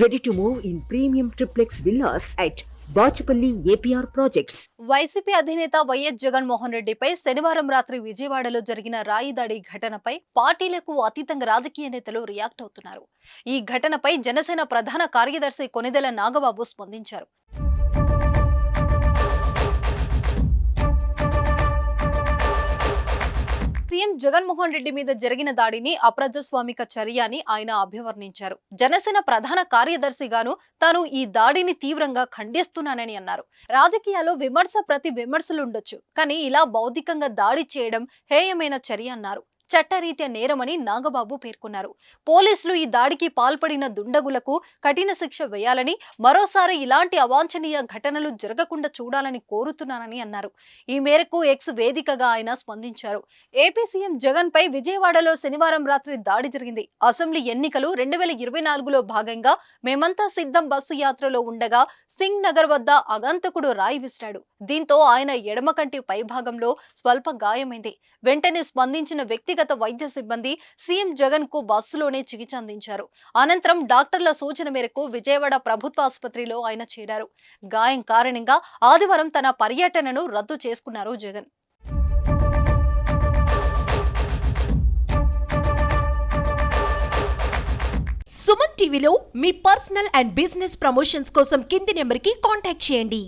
Ready to move in premium triplex villas at Bachupally APR projects. YCP అధినేత YS Jaganmohan రెడ్డిపై శనివారం రాత్రి విజయవాడలో జరిగిన రాయి దాడి ఘటనపై పార్టీలకు అతీతంగా రాజకీయ నేతలు రియాక్ట్ అవుతున్నారు. ఈ ఘటనపై జనసేన ప్రధాన కార్యదర్శి కొనిదెల నాగబాబు స్పందించారు. సీఎం జగన్మోహన్ రెడ్డి మీద జరిగిన దాడిని అప్రజాస్వామిక చర్య అని ఆయన అభివర్ణించారు. జనసేన ప్రధాన కార్యదర్శిగాను తాను ఈ దాడిని తీవ్రంగా ఖండిస్తున్నానని అన్నారు. రాజకీయాల్లో ప్రతి విమర్శలుండొచ్చు, కానీ ఇలా బౌద్ధికంగా దాడి చేయడం హేయమైన చర్య అన్నారు. చట్టరీత్యా నేరమని నాగబాబు పేర్కొన్నారు. పోలీసులు ఈ దాడికి పాల్పడిన దుండగులకు కఠిన శిక్ష వేయాలని, మరోసారి ఇలాంటి అవాంఛనీయ ఘటనలు జరగకుండా చూడాలని కోరుతున్నానని అన్నారు. ఈ మేరకు ఎక్స్ వేదికగా ఆయన స్పందించారు. ఏపీ సీఎం జగన్ పై విజయవాడలో శనివారం రాత్రి దాడి జరిగింది. అసెంబ్లీ ఎన్నికలు 2024లో భాగంగా మేమంతా సిద్ధం బస్సు యాత్రలో ఉండగా సింగ్ నగర్ వద్ద అగంతకుడు రాయి విసిరాడు. దీంతో ఆయన ఎడమ కంటి పైభాగంలో స్వల్ప గాయమైంది. వెంటనే స్పందించిన వ్యక్తిగత వైద్య సిబ్బంది సీఎం జగన్ కు బస్సులోనే చికిత్స అందించారు. అనంతరం డాక్టర్ల సూచన మేరకు విజయవాడ ప్రభుత్వ ఆసుపత్రిలో ఆయన చేరారు. గాయం కారణంగా ఆదివారం తన పర్యటనను రద్దు చేసుకున్నారు జగన్. సుమన్ టీవీలో మీ పర్సనల్ అండ్ బిజినెస్ ప్రమోషన్స్ కోసం కింది నెంబర్కి కాంటాక్ట్ చేయండి.